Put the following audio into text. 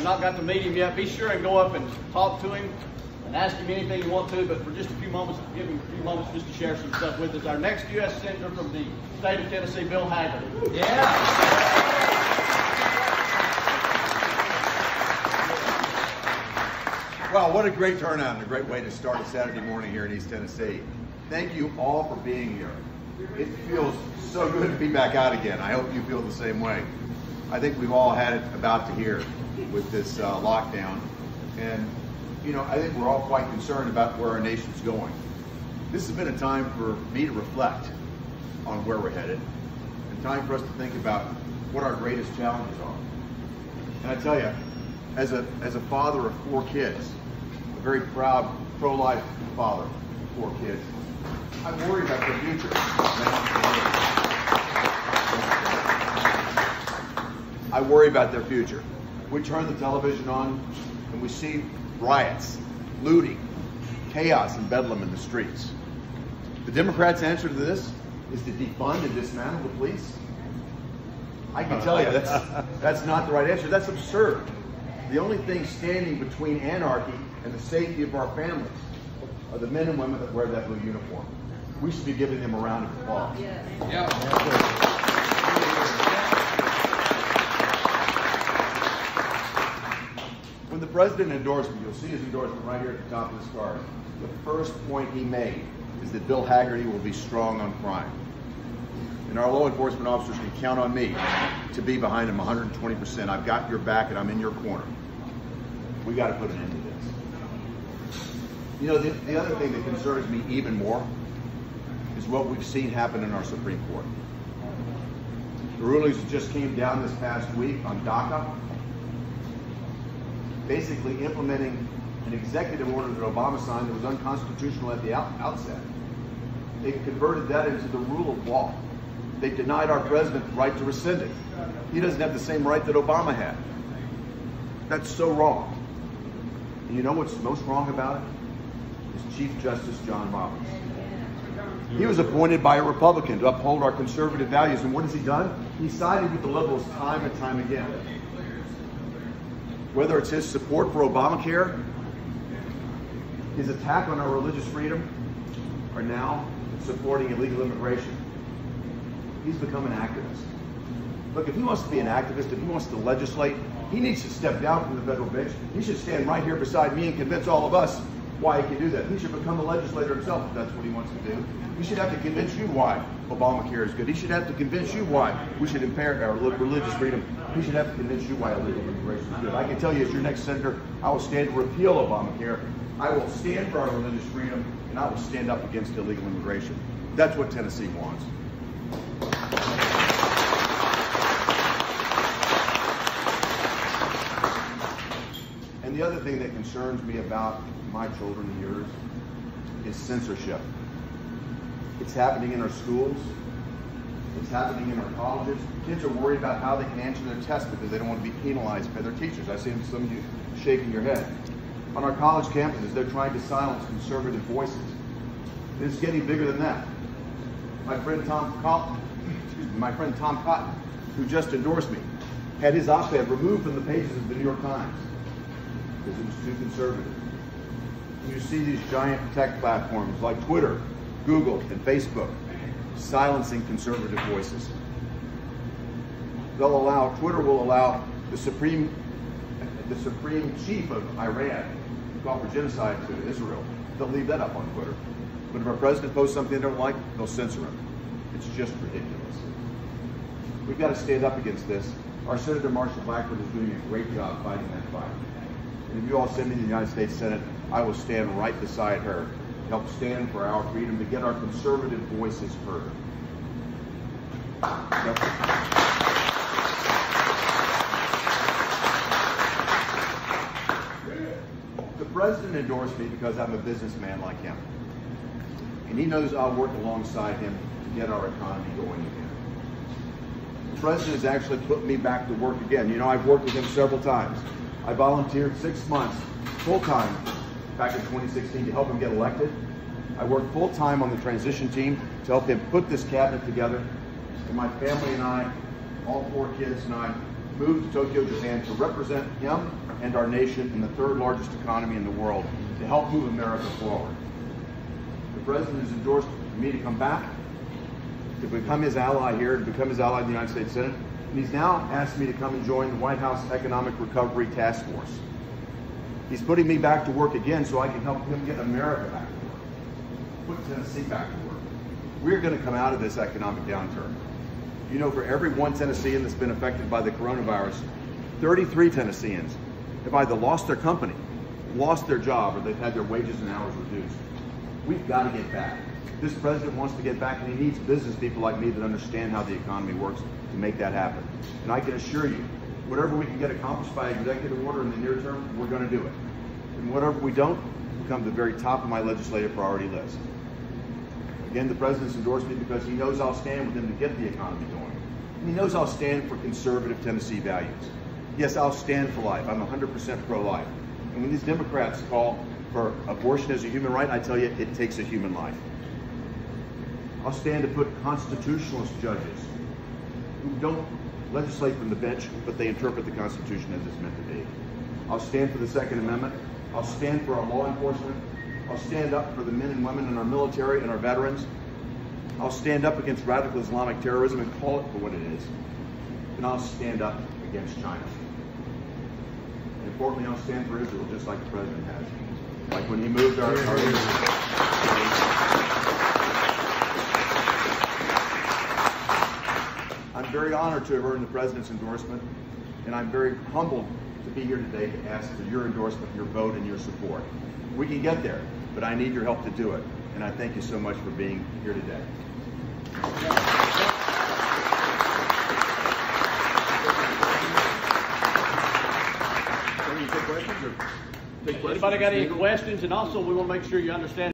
have not got to meet him yet, be sure and go up and talk to him and ask him anything you want to, but for just a few moments, give him a few moments just to share some stuff with us. Our next U.S. Senator from the state of Tennessee, Bill Hagerty. Yeah. Well, what a great turnout and a great way to start a Saturday morning here in East Tennessee. Thank you all for being here. It feels so good to be back out again. I hope you feel the same way. I think we've all had it about to here with this lockdown. And, you know, I think we're all quite concerned about where our nation's going. This has been a time for me to reflect on where we're headed, and time for us to think about what our greatest challenges are. And I tell you, as a father of 4 kids, a very proud pro-life father of 4 kids, I worry about their future. I worry about their future. We turn the television on and we see riots, looting, chaos and bedlam in the streets. The Democrats' answer to this is to defund and dismantle the police. I can tell you that's not the right answer. That's absurd. The only thing standing between anarchy and the safety of our families are the men and women that wear that blue uniform. We should be giving them a round of applause. When the president endorsed me, you'll see his endorsement right here at the top of this card. The first point he made is that Bill Hagerty will be strong on crime. And our law enforcement officers can count on me to be behind him 120%. I've got your back and I'm in your corner. We got to put an end to this. You know, the other thing that concerns me even more is what we've seen happen in our Supreme Court. The rulings that just came down this past week on DACA, basically implementing an executive order that Obama signed that was unconstitutional at the outset. They converted that into the rule of law. They denied our president the right to rescind it. He doesn't have the same right that Obama had. That's so wrong. And you know what's most wrong about it? Is Chief Justice John Roberts. He was appointed by a Republican to uphold our conservative values, and what has he done? He sided with the liberals time and time again. Whether it's his support for Obamacare, his attack on our religious freedom, or now supporting illegal immigration, he's become an activist. Look, if he wants to be an activist, if he wants to legislate, he needs to step down from the federal bench. He should stand right here beside me and convince all of us why he can do that. He should become a legislator himself if that's what he wants to do. He should have to convince you why Obamacare is good. He should have to convince you why we should impair our religious freedom. He should have to convince you why illegal immigration is good. I can tell you, as your next senator, I will stand to repeal Obamacare. I will stand for our religious freedom, and I will stand up against illegal immigration. That's what Tennessee wants. And the other thing that concerns me about my children and yours is censorship. It's happening in our schools. It's happening in our colleges. Kids are worried about how they can answer their tests because they don't want to be penalized by their teachers. I see some of you shaking your head. On our college campuses, they're trying to silence conservative voices. And it's getting bigger than that. My friend Tom Cotton, who just endorsed me, had his op-ed removed from the pages of the New York Times because it was too conservative. You see these giant tech platforms like Twitter, Google, and Facebook silencing conservative voices. Twitter will allow the supreme chief of Iran to call for genocide to Israel. They'll leave that up on Twitter. But if our president posts something they don't like, they'll censor him. It's just ridiculous. We've got to stand up against this. Our Senator Marsha Blackburn is doing a great job fighting that fight. And if you all send me to the United States Senate, I will stand right beside her, help stand for our freedom, to get our conservative voices heard. The president endorsed me because I'm a businessman like him. And he knows I'll work alongside him to get our economy going again. The president has actually put me back to work again. You know, I've worked with him several times. I volunteered 6 months full-time back in 2016 to help him get elected. I worked full-time on the transition team to help him put this cabinet together. And my family and I, all 4 kids and I, moved to Tokyo, Japan to represent him and our nation in the third largest economy in the world to help move America forward. The President has endorsed me to come back, to become his ally here, to become his ally in the United States Senate, and he's now asked me to come and join the White House Economic Recovery Task Force. He's putting me back to work again so I can help him get America back to work, put Tennessee back to work. We're going to come out of this economic downturn. You know, for every one Tennessean that's been affected by the coronavirus, 33 Tennesseans have either lost their company, lost their job, or they've had their wages and hours reduced. We've got to get back. This president wants to get back, and he needs business people like me that understand how the economy works to make that happen. And I can assure you, whatever we can get accomplished by executive order in the near term, we're going to do it. And whatever we don't, will come to the very top of my legislative priority list. Again, the president's endorsed me because he knows I'll stand with him to get the economy going. And he knows I'll stand for conservative Tennessee values. Yes, I'll stand for life. I'm 100% pro-life. And when these Democrats call for abortion as a human right, I tell you, it takes a human life. I'll stand to put constitutionalist judges who don't legislate from the bench, but they interpret the Constitution as it's meant to be. I'll stand for the Second Amendment. I'll stand for our law enforcement. I'll stand up for the men and women in our military and our veterans. I'll stand up against radical Islamic terrorism and call it for what it is. And I'll stand up against China. And importantly, I'll stand for Israel, just like the president has. Like when he moved our I'm very honored to have earned the president's endorsement, and I'm very humbled to be here today to ask for your endorsement, your vote, and your support. We can get there, but I need your help to do it. And I thank you so much for being here today. Anybody got any questions? And also, we want to make sure you understand